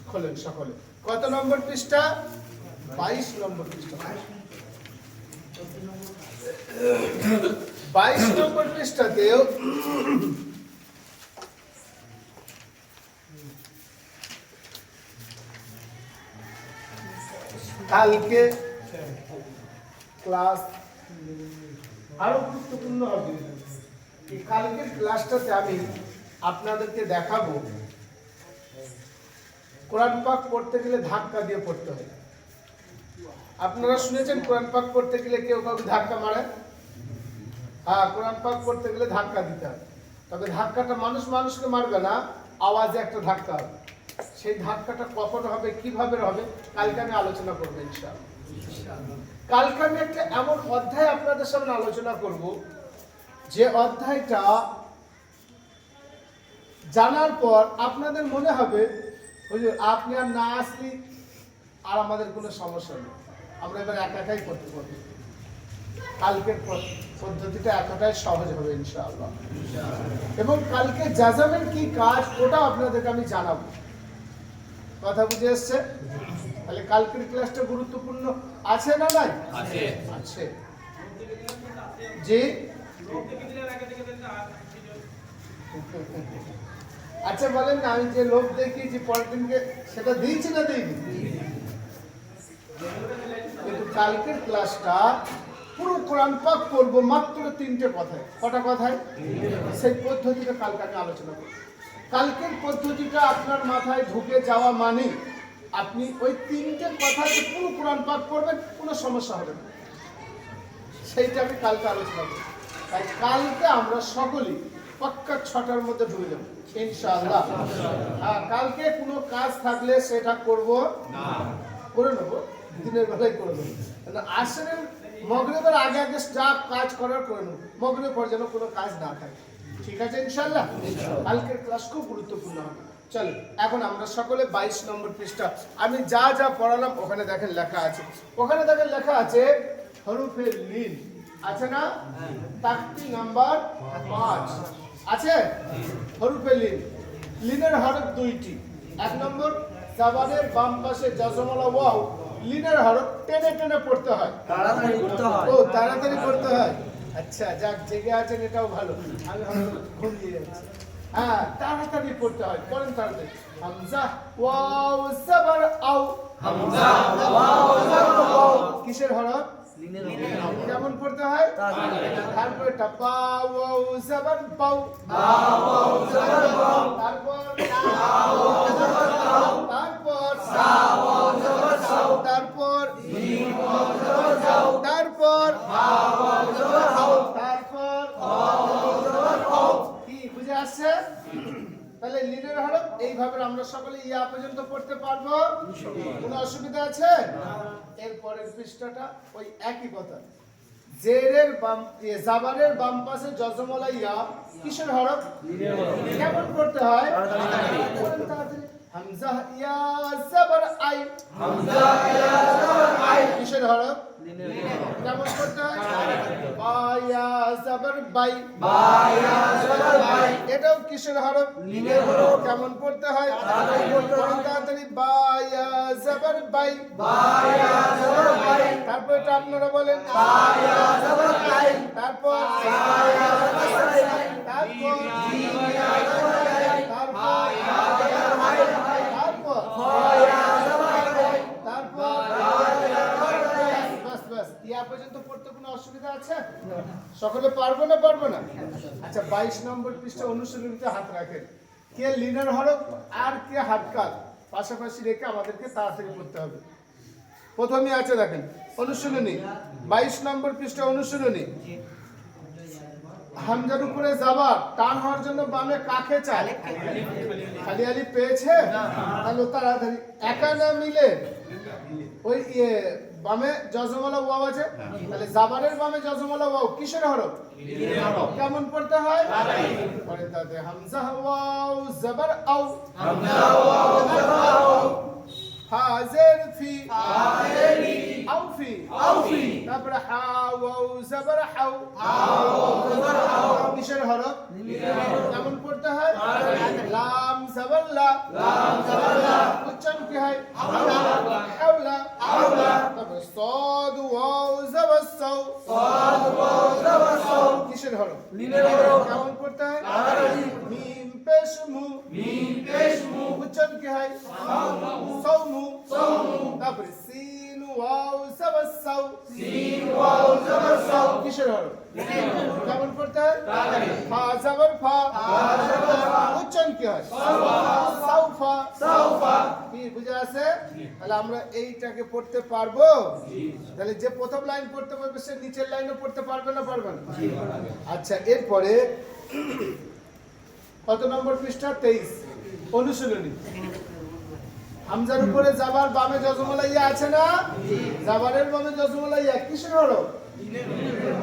খোলেন সকলে কত নম্বর পৃষ্ঠা 22 নম্বর পৃষ্ঠা 22 নম্বর পৃষ্ঠাতেও কালকে ক্লাস আরো গুরুত্বপূর্ণ হবে এই কালকের ক্লাসটাতে আমি আপনাদেরকে দেখাবো কোরআন পাক পড়তে গেলে ধাক্কা দিয়ে পড়তে হয় আপনারা শুনেছেন কোরআন পাক পড়তে গেলে কেউ কাউকে ধাক্কা মারে হ্যাঁ কোরআন পাক পড়তে গেলে ধাক্কা দিতে হয় তবে ধাক্কাটা মানুষ মানুষকে মারবে না আওয়াজে একটা ধাক্কা হবে সেই ধাক্কাটা কখন হবে কিভাবে হবে কালকে আমি আলোচনা করবো ইনশাআল্লাহ কালকে আমি একটা এমন অধ্যায় আপনাদের সামনে আলোচনা করব যে অধ্যায়টা জানার পর আপনাদের মনে হবে হুজুর আপনি আর না আসলে আর আমাদের কোনো সমস্যা নেই আমরা এবার একা একাই করতে পারবো কালকের পদ্ধতিটা এতটাই সহজ হবে ইনশাআল্লাহ এবং কালকে জাজামের কি কাজ ওটা আপনাদেরকে আমি জানাবো কথা বুঝে এসছে তাহলে কালকের ক্লাসটা গুরুত্বপূর্ণ আছে না নাই আছে আছে জি আচ্ছা বলেন না আমি যে লোক দেখি যে পলিটিনকে সেটা দিয়েছি না দিইনি কিন্তু কালকের ক্লাসটা পুরো কোরআন পাক পড়বো মাত্র 3টে কথায় কটা কথায় সেই পদ্ধতিটা কালকে আমি আলোচনা করব কালকের পদ্ধতিটা আপনার মাথায় ঢুকে যাওয়া মানে আপনি ওই 3টে কথাতে পুরো কোরআন পাক পড়বেন কোনো সমস্যা হবে না সেইটা আমি কালকে আলোচনা করব তাই কালকে আমরা সকলেই পাক্কা 6টার মধ্যে ঢুকে যাব ইনশাআল্লাহ হ্যাঁ কালকে কোনো কাজ থাকলে সেটা করব না করে নেব দিনের বেলায় করে নেব আসরের মাগরিবের আগে আগে যা কাজ করার করে নেব মাগরিবের পর যেন কোনো কাজ না থাকে ঠিক আছে ইনশাআল্লাহ কালকের ক্লাস খুব গুরুত্বপূর্ণ হবে চলো এখন আমরা সকলে 22 নম্বর পৃষ্ঠা আমি যা যা পড়ালাম ওখানে দেখেন লেখা আছে ওখানে দেখেন লেখা আছে হরফে লিন আছে না তাকতি নাম্বার 5 আছে হরফে লিন লিনের হরফ দুইটি এক নম্বর জাবারের বাম পাশে জাজমলা ওয়াও লিনের হরফ টেনে টেনে পড়তে হয় তাড়াতাড়ি করতে হয় ও তাড়াতাড়ি পড়তে হয় আচ্ছা যাক জেগে আছেন এটাও ভালো আমি হয়তো ঘুমিয়ে যাচ্ছি হ্যাঁ তাড়াতাড়ি পড়তে হয় পড়েন তাড়াতাড়ি হামজা ওয়াও জাবার আও হামজা ওয়াও জাবার ওয়াও কিসের হরফ লিনের কেমন পড়তে হয় তাড়াতাড়ি তারপর এটা বা ওয়াও জাবার বাও বা ওয়াও জাবার বাও তারপর বা ওয়াও জাবার বাও তারপর সা ওয়াও জাবার সাও তারপর জিম ওয়াও জাবার যাও তারপর বা ওয়াও জাবার হাও তারপর ওয়াও জাবার হাও কি বুঝে আসছে তাহলে লিনের হরফ এইভাবে আমরা সকলে ইয়া পর্যন্ত পড়তে পারবো কোনো অসুবিধা আছে এরপরের পৃষ্ঠাটা ওই একই কথা জেরের বাম জাবারের বাম পাশে জজমলা ইয়া কিসের হরফ কেমন পড়তে হয় তাড়াতাড়ি হামজা ইয়া জাবার আই হামজা ইয়া জাবার আই কিসের হরফ কেমন পড়তে হয় বা ইয়া জাবার বাই বা ইয়া জাবার বাই এটাও কিসের হরফ লিনের হরফ কেমন পড়তে হয় তাড়াতাড়ি পড়তে হয়। তাড়াতাড়ি বা ইয়া জাবার বাই বা ইয়া জাবার বাই তারপর এটা আপনারা বলেন বা ইয়া জাবার কাই তারপর বা ইয়া জাবার সাই তারপর জিম ইয়া জাবার কাই ইয়া পর্যন্ত পড়তে কোনো অসুবিধা আছে? সকলে পারবো না পারবো না? আচ্ছা 22 নম্বর পৃষ্ঠা অনুশীলনীতে হাত রাখেন। কে লিনার হরফ আর কে হাটকাল পাশাপাশি রেখে আমাদেরকে তাড়াতাড়ি পড়তে হবে। প্রথমে আছে দেখেন অনুশীলনী 22 নম্বর পৃষ্ঠা অনুশীলনী। হামজার উপরে যাবার টান হওয়ার জন্য বামে কাকে চায়? খালি আলিফ পেয়েছে? তাহলে তাড়াতাড়ি একা না মিলে ওই বামে জজমওয়ালা ওয়াও আছে, তাহলে জাবারের বামে জজমওয়ালা ওয়াও কিসের হরফ? কেমন পড়তে হয়? পরে তাতে হামজা ওয়াও জাবার আও, হাজের ফি আউফি, তারপরে হা ওয়াও জাবার হাউ, কিসের হরফ? কেমন পড়তে হয়? লাম জাবার লা, উচ্চারণ কি হয়? হাওলা। তারপরে সাদ ওয়াও জাবার সাউ, কিসের হরফ? কেমন পড়তে হয়? মিম পেশ মু, উচ্চারণ কি হয়? সাউমু। তারপরে সিন ওয়াও জাবার সাউ, কিসের হরফ? কেমন পড়তে হয়? ফা জাবার ফা, উচ্চারণ কি হয়? সাউফা। কি বুঝে আছে? তাহলে আমরা এইটাকে পড়তে পারবো? তাহলে যে প্রথম লাইন পড়তে পারবে সে নিচের লাইনও পড়তে পারবে না পারবে না? আচ্ছা এরপরে কত নম্বর পৃষ্ঠা? 23 অনুশীলনী। হামজার উপরে জাবার বামে জজমওয়ালা ইয়া আছে না? জাবারের বামে জজমওয়ালা ইয়া কিসের হরফ?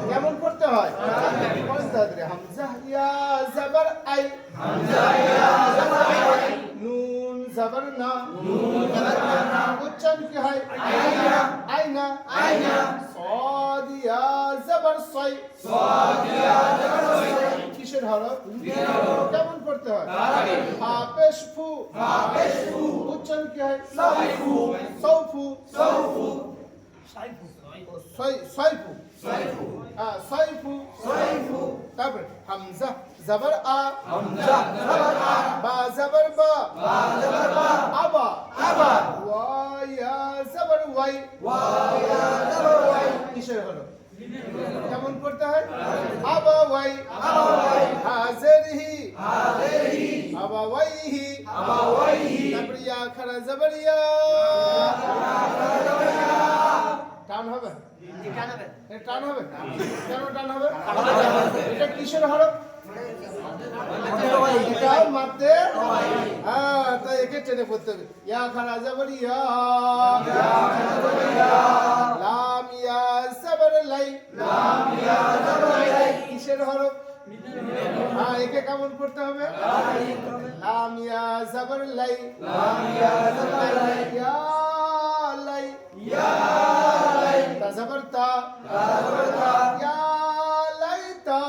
কেমন করতে হয়? হামজা ইয়া জাবার আই, নুন জাবার না, উচ্চারণ কি হয়? আইনা। সাদ ইয়া জাবার সাই, কিসের হরফ? কেমন পড়তে হয়? হা পেশ ফু, উচ্চারণ কি হয়? সৌফু। সাইফু। তারপরে হামজা জাবার আ, বা জাবার বা, আবা। ওয়া ইয়া জাবার ওয়াই, কিসের হলো? কেমন পড়তে হয়? আবা ওয়াই। হাজের হি, আবা ওয়াইহি। তারপরে ইয়া খারা জাবার ইয়া, টান হবে? টান হবে? কেন টান হবে? এটা কিসের হরফ? এটা মারতে, হ্যাঁ তাই একে টেনে পড়তে হবে। ইয়া খারা জাবার ইয়া, লাম ইয়া জাবার লাই, কিসের হরফ? হ্যাঁ একে কেমন পড়তে হবে? লাম ইয়া জাবার লাই, ইয়া লাই, তা জাবার তা, ইয়া লাইতা,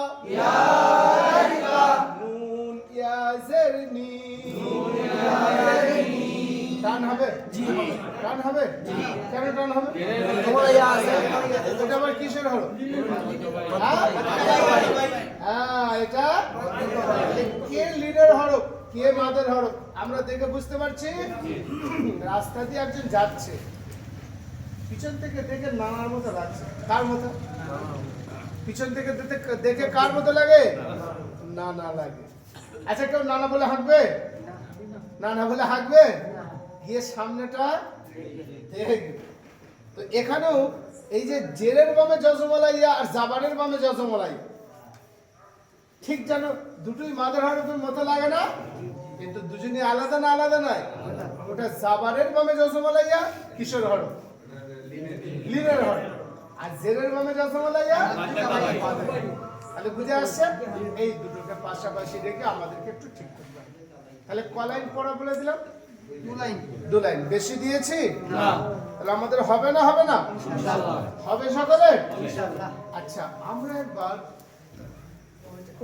নুন ইয়া জেরনি। টান হবে? টান হবে? কেন টান হবে? এটা আবার কিসের হলো? হ্যাঁ এটা কে লিডার হরফ, কে মাদের হরফ আমরা দেখে বুঝতে পারছি। রাস্তা দিয়ে একজন যাচ্ছে, পিছন থেকে দেখে নানার মতো লাগছে। কার মতো? পিছন থেকে দেখে কার মতো লাগে? নানা লাগে। আচ্ছা কেউ নানা বলে হাঁকবে? নানা বলে হাঁকবে? গিয়ে সামনেটা দেখবে। তো এখানেও এই যে জেরের বামে জজমওয়ালা ইয়া আর জাবারের বামে জজমওয়ালা ইয়া, ঠিক যেন দুটোই মাদের হরফের মতো লাগে না? কিন্তু দুজনই আলাদা না আলাদা নয়। ওটা জাবারের বামে জজমওয়ালা ইয়া কিসের হরফ? লিনের হরফ। আর জেরের বামে জজমওয়ালা ইয়া মাদের। তাহলে বুঝে আসছে? এই দুটোকে পাশাপাশি রেখে আমাদেরকে একটু ঠিক করতে হবে। তাহলে ক লাইন পড়া বলে দিলাম? 2 লাইন। বেশি দিয়েছি না? তাহলে আমাদের হবে না হবে না? হবে সকলে? আচ্ছা আমরা একবার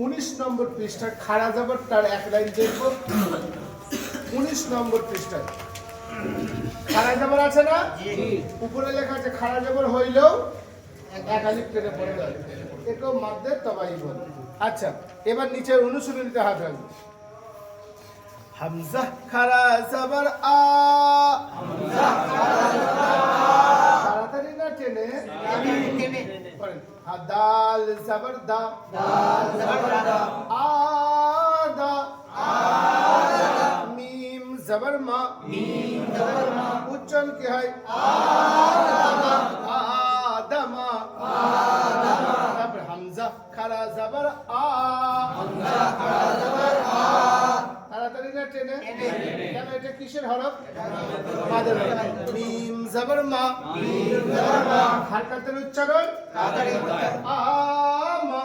19 নম্বর পৃষ্ঠা খাড়া জাবারটার এক লাইন দেখব। 19 নম্বর পৃষ্ঠায় খাড়া জাবার আছে না? উপরে লেখা আছে খাড়া জাবার হইলেও এক আলিফ টেনে পড়তে হবে, একেও মাদ্দে তবাই বলে। আচ্ছা এবার নিচের অনুশীলনীতে হাত রাখবো। হামজা খাড়া জাবার আ, তাড়াতাড়ি না টেনে পড়েন দাল জবর দা আদা মিম জবর মা উচ্চারণ কি হয় আদামা তারপর হামজা খারা জবর আ তাড়াতাড়ি না টেনে কেন এটা কিসের হরফ মাদের হরফ মিম জবর মা হারকাতের উচ্চারণ আমা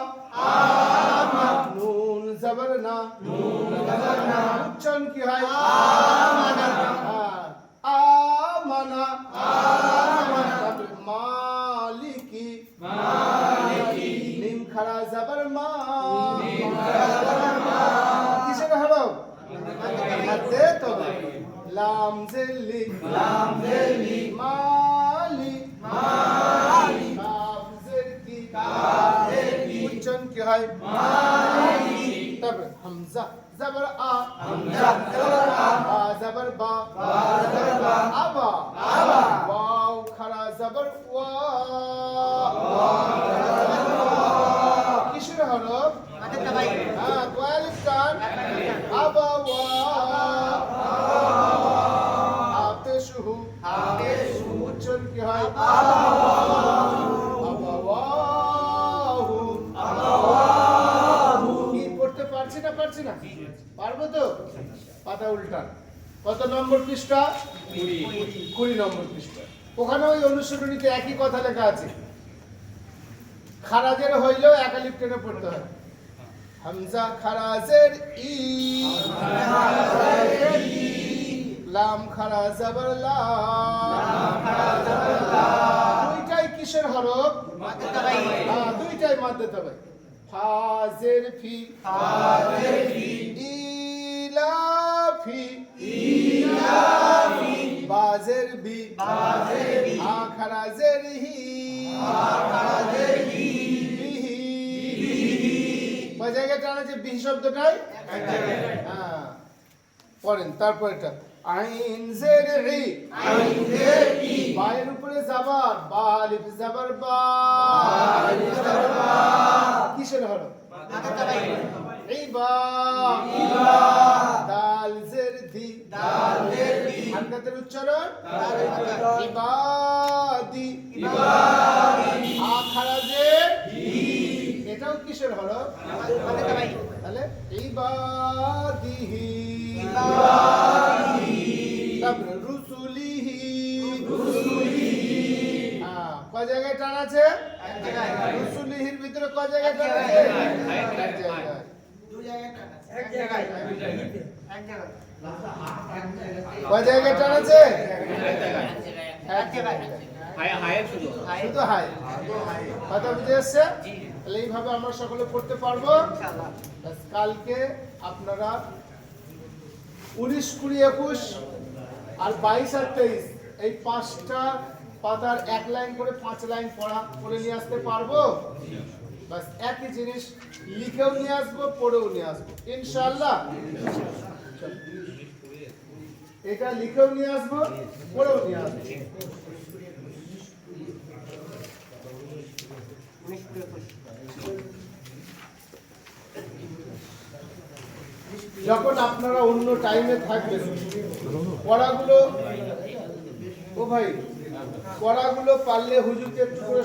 নুন জবর না উচ্চারণ কি হয় আমানা তারপরে মালিকি মিম খারা জবর মা কিসের হরফ মাদ্দে তবাই লাম জেলি মালি কাফ জেরকি উচ্চারণ কি হয় তারপরে হামজা জবর আ বা জবর বা আবা ওয়াও খারা জবর ওয়া কিসের হরফ মাদ্দে তাবাই হ্যাঁ কোয়ালিফ কান আবা ওয়া আতেশুহু উচ্চারণ কি হয় আবাওয়াহু কি পড়তে পারছি না পারবো তো পাতা উল্টান কত নম্বর পৃষ্ঠা 20 নম্বর পৃষ্ঠা ওখানে ওই অনুশীলনীতে একই কথা লেখা আছে খারাজের হইলেও একালিফ টেনে পড়তে হয় হামজা খারাজের ই লাম খারা জবর লা দুইটাই কিসের হরফ মাদ্দে তাবাই দুইটাই মাদ্দে তাবাই ফাজের ফি ইলাফি বাজের বি খারাজের হি কয় জায়গায় টানা যে বি শব্দটাই হ্যাঁ পড়েন তারপর এটা আইন জের ই বায়ের উপরে জাবার বা আলিফ জাবার বা কিসের হরফ মাদ্দে তাবাই ইবা দাল জের দি হারকাতের উচ্চারণ ইবাদি আখারাজের এটাও কিসের হরফ মাদ্দে তাবাই তাহলে ইবাদিহি তারপরে রুসুলিহি কয় জায়গায় টান আছে রুসুলিহির ভিতরে কয় জায়গায় টান আছে এক জায়গায় এক জায়গায় কয় জায়গায় টান আছে এক জায়গায় শুধু হাই কথা বুঝে এসছে তাহলে এইভাবে আমরা সকলে পড়তে পারবো ইনশাআল্লাহ ব্যাস, কালকে আপনারা 19, 20, 21 আর 22 আর 23 এই 5টা পাতার 1 লাইন করে 5 লাইন পড়া করে নিয়ে আসতে পারবো বাস একই জিনিস লিখেও নিয়ে আসবো পড়েও নিয়ে আসবো ইনশাআল্লাহ এটা লিখেও নিয়ে আসবো পড়েও নিয়ে আসবো 19-21 যখন আপনারা অন্য টাইমে থাকবেন পড়াগুলো ও ভাই পড়াগুলো পারলে হুজুরকে একটু করে